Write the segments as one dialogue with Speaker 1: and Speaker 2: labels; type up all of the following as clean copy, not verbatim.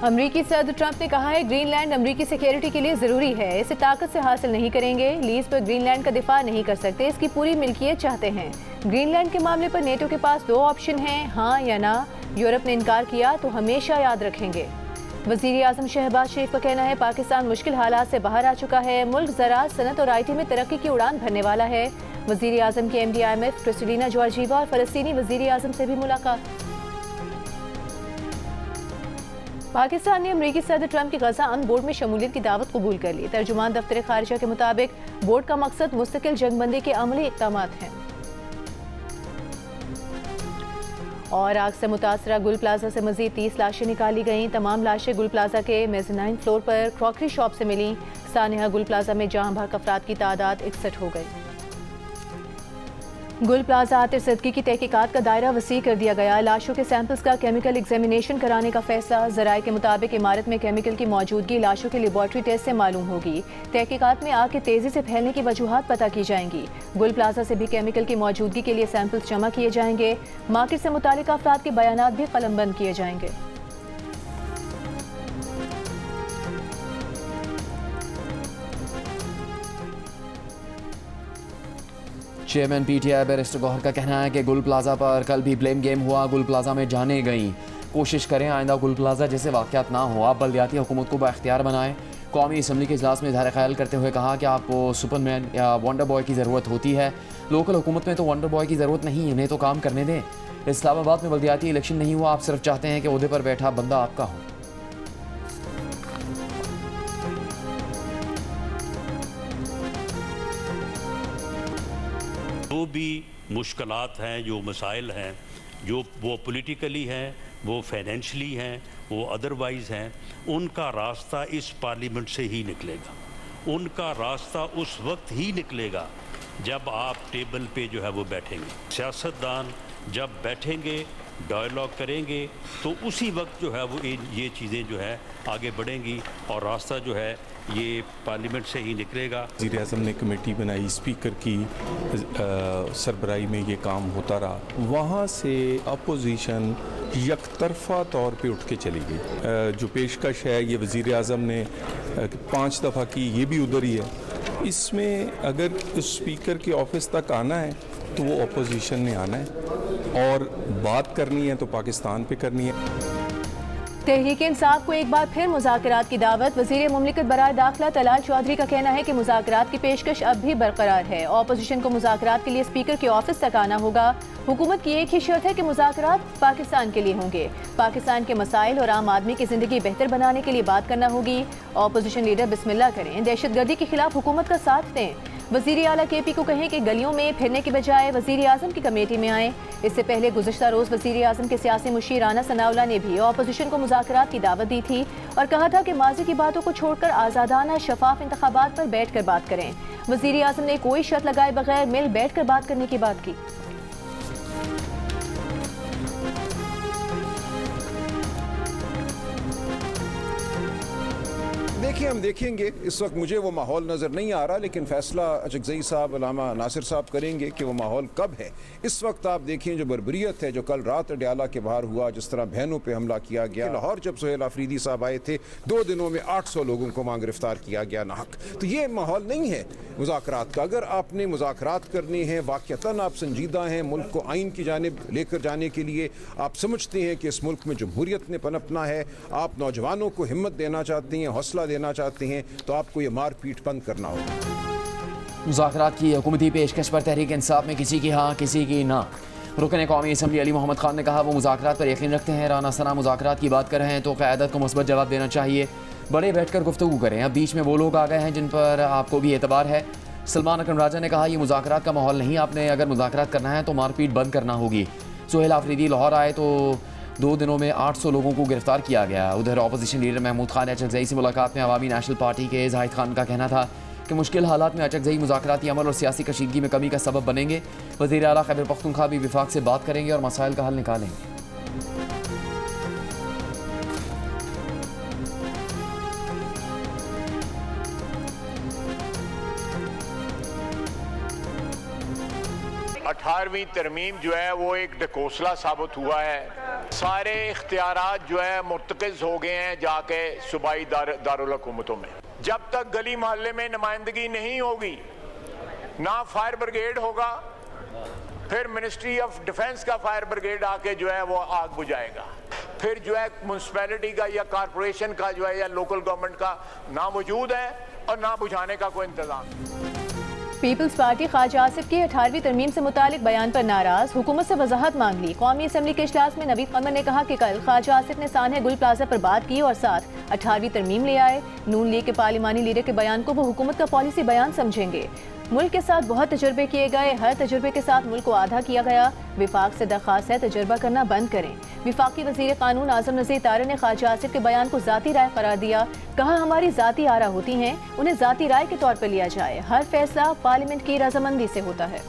Speaker 1: अमरीकी सदर ट्रंप ने कहा है ग्रीनलैंड अमरीकी सिक्योरिटी के लिए ज़रूरी है, इसे ताकत से हासिल नहीं करेंगे। लीज पर ग्रीनलैंड का दिफा नहीं कर सकते, इसकी पूरी मिल्कियत चाहते हैं। ग्रीनलैंड के मामले पर नेटो के पास 2 ऑप्शन हैं, हाँ या ना। यूरोप ने इनकार किया तो हमेशा याद रखेंगे। वज़ीर आज़म शहबाज शरीफ का कहना है पाकिस्तान मुश्किल हालात से बाहर आ चुका है, मुल्क ज़राअत, सनत और IT में तरक्की की उड़ान भरने वाला है। वज़ीर आज़म की MD IMF क्रिस्टलिना जॉर्जीवा और फ़लस्तीनी वज़ीर आज़म से भी मुलाकात। पाकिस्तान ने अमरीकी सदर ट्रंप की गजा अमन बोर्ड में शमूलियत की दावत कबूल कर ली। तर्जुमान दफ्तर खारिजा के मुताबिक बोर्ड का मकसद मुस्तकिल जंगबंदी के अमली इक़दाम हैं। और आग से मुतासरा गुल प्लाजा से मजीद 30 लाशें निकाली गईं। तमाम लाशें गुल प्लाजा के मेज़नाइन फ्लोर पर क्रॉकरी शॉप से मिली। सानिया गुल प्लाजा में जहां भाग अफराद की तादाद 61 हो गई। गुल प्लाजा आतिशज़दगी की तहकीकात का दायरा वसी कर दिया गया। लाशों के सैंपल्स का केमिकल एग्जामिनेशन कराने का फैसला। ज़राए के मुताबिक इमारत में केमिकल की मौजूदगी लाशों के लेबॉर्ट्री टेस्ट से मालूम होगी। तहकीकात में आग के तेज़ी से फैलने की वजूहात पता की जाएंगी। गुल प्लाजा से भी केमिकल की मौजूदगी के लिए सैंपल्स जमा किए जाएंगे। मार्केट से मुतालिका अफराद के बयानात भी कलमबंद किए जाएंगे।
Speaker 2: चेयरमैन PTI बैरिस्टर गौहर का कहना है कि गुल प्लाजा पर कल भी ब्लेम गेम हुआ। गुल प्लाजा में जाने गई, कोशिश करें आइंदा गुल प्लाजा जैसे वाक़यात ना हो। आप बल्दियाती हुकूमत को बाख्तियार बनाएं। कौमी असम्बली के इजलास में इज़हार ख्याल करते हुए कहा कि आपको सुपरमैन या वंडर बॉय की ज़रूरत होती है। लोकल हुकूमत में तो वंडर बॉय की ज़रूरत नहीं, उन्हें तो काम करने दें। इस्लामाबाद में बल्दियाती इलेक्शन नहीं हुआ, आप सिर्फ चाहते हैं कि ओहदे पर बैठा बंदा आपका हो।
Speaker 3: जो भी मुश्किलात हैं, जो मसाइल हैं, जो वो पॉलिटिकली हैं, वो फाइनेंशली हैं, वो अदरवाइज़ हैं, उनका रास्ता इस पार्लियामेंट से ही निकलेगा। उनका रास्ता उस वक्त ही निकलेगा जब आप टेबल पे जो है वो बैठेंगे। सियासतदान जब बैठेंगे, डायलॉग करेंगे, तो उसी वक्त जो है वो ये चीज़ें जो है आगे बढ़ेंगी और रास्ता जो है ये पार्लियामेंट से ही निकलेगा।
Speaker 4: वज़ीर आज़म ने कमेटी बनाई, स्पीकर की सरबराही में ये काम होता रहा। वहाँ से अपोजिशन यकतरफा तौर पे उठ के चली गई। जो पेशकश है ये वज़ीर आज़म ने 5 दफ़ा की, ये भी उधर ही है। इसमें अगर स्पीकर के ऑफिस तक आना है तो वो अपोजिशन ने आना है और बात करनी है तो पाकिस्तान पे करनी है।
Speaker 1: तहरीक इंसाफ को एक बार फिर मुज़ाकरात की दावत। वज़ीर मुमलिकत बराए दाखिला तलाल चौधरी का कहना है कि मुज़ाकरात की पेशकश अब भी बरकरार है। ऑपोजिशन को मुज़ाकरात के लिए स्पीकर के ऑफिस तक आना होगा। हुकूमत की एक ही शर्त है कि मुज़ाकरात पाकिस्तान के लिए होंगे। पाकिस्तान के मसाइल और आम आदमी की ज़िंदगी बेहतर बनाने के लिए बात करना होगी। ऑपोजिशन लीडर बिस्मिल्लाह करें, दहशतगर्दी के खिलाफ हुकूमत का साथ दें। वज़ीर आला KP को कहें कि गलियों में फिरने की बजाय वज़ीर आज़म की कमेटी में आएँ। इससे पहले गुज़श्ता रोज़ वज़ीर आज़म के सियासी मुशीर राना सनाउल्लाह ने भी ऑपोजिशन को मुज़ाकरात की दावत दी थी और कहा था कि माजी की बातों को छोड़कर आज़ादाना शफाफ इंतखाबात पर बैठ कर बात करें। वज़ीर आज़म ने कोई शर्त लगाए बगैर मिल बैठ कर बात करने की बात की।
Speaker 5: देखिए, हम देखेंगे। इस वक्त मुझे वो माहौल नज़र नहीं आ रहा, लेकिन फैसला अचकज़ई साहब, अल्लामा नासिर साहब करेंगे कि वो माहौल कब है। इस वक्त आप देखिए जो बर्बरियत है, जो कल रात अडयाला के बाहर हुआ, जिस तरह बहनों पे हमला किया गया। लाहौर जब सुहेल आफरीदी साहब आए थे, 2 दिनों में 800 लोगों को वहाँ गिरफ्तार किया गया नाहक। तो ये माहौल नहीं है मुज़ाकरात का। अगर आपने मुज़ाकरात करने हैं, वाक़तन आप संजीदा हैं, मुल्क को आइन की जानिब लेकर जाने के लिए, आप समझते हैं कि इस मुल्क में जमहूरियत ने पनपना है, आप नौजवानों को हिम्मत देना चाहते हैं, हौसला देना चाहते हैं, तो आपको ये मार पीट बंद करना होगा।
Speaker 2: मुज़ाकरात की हुकूमती पेशकश पर तहरीक इंसाफ में किसी की हाँ किसी की ना। रुकन कौमी असम्बली अली मोहम्मद खान ने कहा वो मुज़ाकरात पर यकीन रखते हैं। राना सना मुज़ाकरात की बात कर रहे हैं तो क़यादत को मुस्बत जवाब देना चाहिए। बड़े बैठ कर गुफ्तगू करें। अब बीच में वो लोग आ गए हैं जिन पर आपको भी एतबार है। सलमान अकरम राजा ने कहा ये मुज़ाकरात का माहौल नहीं, आपने अगर मुज़ाकरात करना है तो मारपीट बंद करना होगी। सुहेल आफरीदी लाहौर आए तो 2 दिनों में 800 लोगों को गिरफ्तार किया गया। उधर अपोजिशन लीडर महमूद खान अचकज़ई से मुलाकात में अवामी नेशनल पार्टी के जाहिद खान का कहना था कि मुश्किल हालात में अचकज़ई मुज़ाकराती अमल और सियासी कशीदगी में कमी का सबब बनेंगे। वज़ीर आला खैबर पख्तूनख्वा भी विफाक से बात करेंगे और मसाइल का हल निकालेंगे।
Speaker 6: अठारहवीं तरमीम जो है वो एक ढकोसला साबित हुआ है। सारे इख्तियारात जो है मुर्तकज़ हो गए हैं जाके सूबाई दारुल हुकूमतों में। जब तक गली मोहल्ले में नुमाइंदगी नहीं होगी, ना फायर ब्रिगेड होगा, फिर मिनिस्ट्री ऑफ डिफेंस का फायर ब्रिगेड आके जो है वो आग बुझाएगा, फिर जो है म्यूनसिपैलिटी का या कॉरपोरेशन का जो है या लोकल गवर्नमेंट का ना मौजूद है और ना बुझाने का कोई इंतजाम।
Speaker 1: पीपल्स पार्टी ख्वाजा आसिफ की 18वीं तरमीम से मुतालिक बयान पर नाराज, हुकूमत से वजाहत मांग ली। कौमी असम्बली के इजलास में नवीद कमर ने कहा कि कल ख्वाजा आसिफ ने सानहे गुल प्लाजा पर बात की और साथ 18वीं तरमीम ले आए। नून लीग के पार्लिमानी लीडर के बयान को वो हुकूमत का पॉलिसी बयान समझेंगे। मुल्क के साथ बहुत तजुर्बे किए गए, हर तजुर्बे के साथ मुल्क को आधा किया गया। विफाक से दरख्वास्त है तजुर्बा करना बंद करें। विफाकी वजीर कानून आजम नज़ीर तारे ने ख्वाजा आसिफ के बयान को जाती राय करार दिया। कहा हमारी जाती आरा होती हैं, उन्हें जाती राय के तौर पर लिया जाए। हर फैसला पार्लियामेंट की रजामंदी से होता है।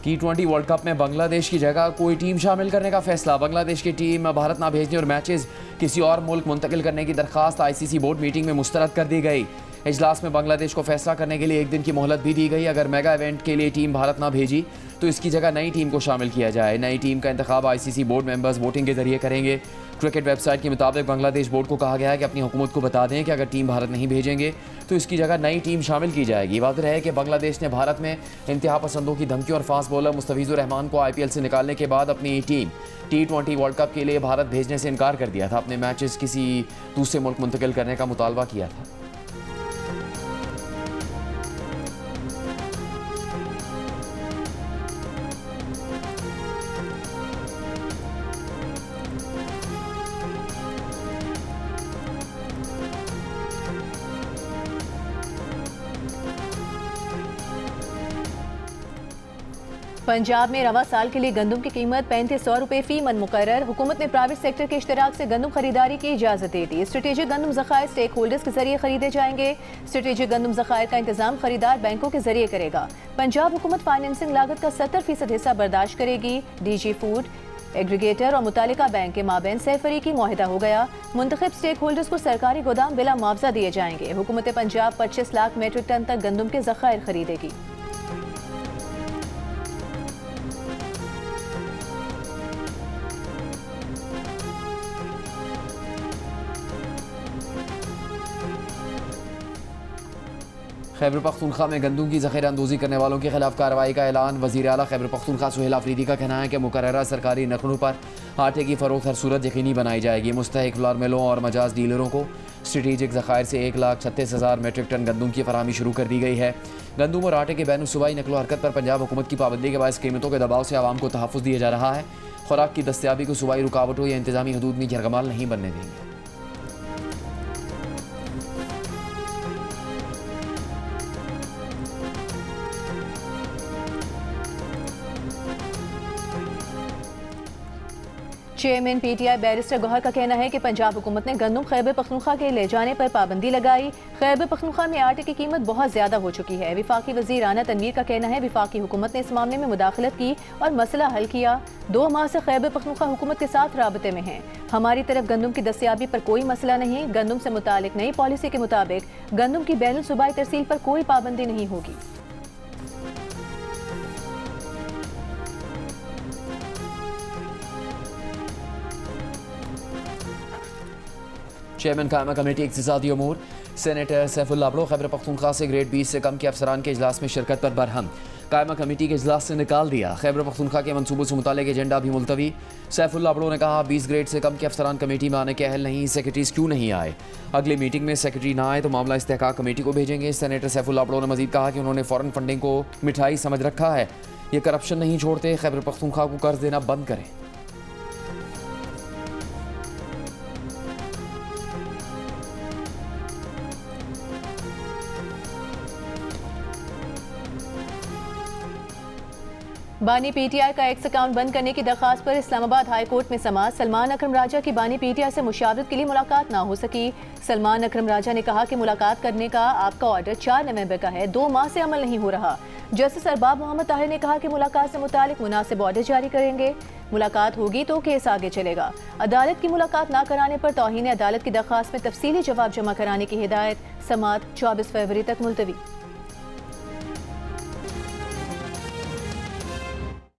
Speaker 2: T20 वर्ल्ड कप में बांग्लादेश की जगह कोई टीम शामिल करने का फैसला। बांग्लादेश की टीम भारत ना भेजने और मैचेस किसी और मुल्क मुंतकिल करने की दरख्वास्त ICC बोर्ड मीटिंग में मुस्तरद कर दी गई। इजलास में बांग्लादेश को फैसला करने के लिए एक दिन की मोहलत भी दी गई। अगर मेगा इवेंट के लिए टीम भारत ना भेजी तो इसकी जगह नई टीम को शामिल किया जाए। नई टीम का इंतखाब ICC बोर्ड मेंबर्स वोटिंग के जरिए करेंगे। क्रिकेट वेबसाइट के मुताबिक बांग्लादेश बोर्ड को कहा गया है कि अपनी हुकूमत को बता दें कि अगर टीम भारत नहीं भेजेंगे तो इसकी जगह नई टीम शामिल की जाएगी। वाज़ेह है कि बांग्लादेश ने भारत में इंतहा पसंदों की धमकियों और फास्ट बॉलर मुस्तफिजुर रहमान को IPL से निकालने के बाद अपनी टीम T20 वर्ल्ड कप के लिए भारत भेजने से इनकार कर दिया था। अपने मैचेस किसी दूसरे मुल्क मुंतकिल करने का मुतालबा किया था।
Speaker 1: पंजाब में रवा साल के लिए गंदम की कीमत 3500 रुपये फी मन मुकर्रर। हुकूमत ने प्राइवेट सेक्टर के इश्तराक से गंदम खरीदारी की इजाज़त दे दी। स्ट्रेटेजिक गंदम ज़खायर स्टेक होल्डर्स के जरिए खरीदे जाएंगे। स्ट्रेटेजिक गंदम ज़खायर का इंतजाम खरीदार बैंकों के जरिए करेगा। पंजाब हुकूमत फाइनेंसिंग लागत का 70% हिस्सा बर्दाश्त करेगी। DG फूड एग्रीगेटर और मुतालिका बैंक के माबैन सरफरीकी मुआहिदा हो गया। मुंतखब स्टेक होल्डर्स को सरकारी गोदाम बिला मुआवजा दिए जाएंगे। हुकूमत पंजाब 25 लाख मेट्रिक टन तक गंदम के ज़खायर खरीदेगी।
Speaker 2: खैबर पख्तूनख्वा में गंदम की ज़ख़ीरा अंदोज़ी करने वालों के खिलाफ कार्रवाई का ऐलान। वज़ीर आला खैबर पख्तूनख्वा सुहेल आफरीदी का कहना है कि मुकर्ररा सरकारी नखनों पर आटे की फ़रोख्त हर सूरत यकीनी बनाई जाएगी। मुस्तहिक फ्लार मिलों और मजाज डीलरों को स्ट्रेटेजिक ज़खायर से 1,36,000 मेट्रिक टन गंदम की फराहमी शुरू कर दी गई है। गंदम और आटे के बैन सूबाई नकलो हरकत पर पंजाब हुकूमत की पाबंदी के बायस कीमतों के दबाव से आवाम को तहफ़्फ़ुज़ दिया जा रहा है। खुराक की दस्तियाबी को सूबाई रुकावटों या इंतजामी हदूद में यरगमाल नहीं बनने देंगे।
Speaker 1: चेयरमैन PTI बैरिस्टर गौहर का कहना है कि पंजाब हुकूमत ने गंदम खैबर पख्तूनख्वा के ले जाने पर पाबंदी लगाई। खैबर पख्तूनख्वा में आटे की कीमत बहुत ज़्यादा हो चुकी है। विफाकी वज़ीर राना तनवीर का कहना है विफाकी हुकूमत ने इस मामले में मुदाखलत की और मसला हल किया। 2 माह से खैबर पख्तूनख्वा हुकूमत के साथ राबते में है। हमारी तरफ गंदम की दस्तियाबी पर कोई मसला नहीं। गंदम से मुतालिक नई पॉलिसी के मुताबिक गंदम की बैनुल सूबाई तरसील पर कोई पाबंदी नहीं होगी।
Speaker 2: चेयरमैन कायमा कमेटी इक्तिसादी अमूर सेनेटर सैफुल्लाह अबड़ो खैबर पख्तूनख्वा से ग्रेड 20 से कम के अफसरान के इजलास में शिरकत पर बरहम। कायमा कमेटी के इजलास से निकाल दिया। खैबर पख्तूनख्वा के मनसूबों से मुतालिक एजेंडा भी मुलतवी। सैफुल्लाह अबड़ो ने कहा 20 ग्रेड से कम के अफसरान कमेटी में आने के अहल नहीं, सेक्रेटरीज क्यों नहीं आए। अगली मीटिंग में सेक्रेटरी ना आए तो मामला इस्तेहकाक कमेटी को भेजेंगे। सेनेटर सैफुल्लाह अबड़ो ने मजीद कहा कि उन्होंने फॉरेन फंडिंग को मिठाई समझ रखा है, ये करप्शन नहीं छोड़ते। खैबर पख्तूनख्वा को कर्ज देना बंद करें।
Speaker 1: बानी पीटीआई का एक्स अकाउंट बंद करने की दरखास्त पर इस्लामाबाद हाई कोर्ट में समाअत। सलमान अकरम राजा की बानी पीटीआई से मुशावरत के लिए मुलाकात ना हो सकी। सलमान अकरम राजा ने कहा कि मुलाकात करने का आपका ऑर्डर 4 नवंबर का है, 2 माह से अमल नहीं हो रहा। जस्टिस अरबाब मोहम्मद ताहिर ने कहा कि मुलाकात से मुतालिक मुनासिब ऑर्डर जारी करेंगे। मुलाकात होगी तो केस आगे चलेगा। अदालत की मुलाकात ना कराने पर तौहीन अदालत की दरखास्त में तफसीली जवाब जमा कराने की हिदायत। समाअत 24 फरवरी तक मुलतवी।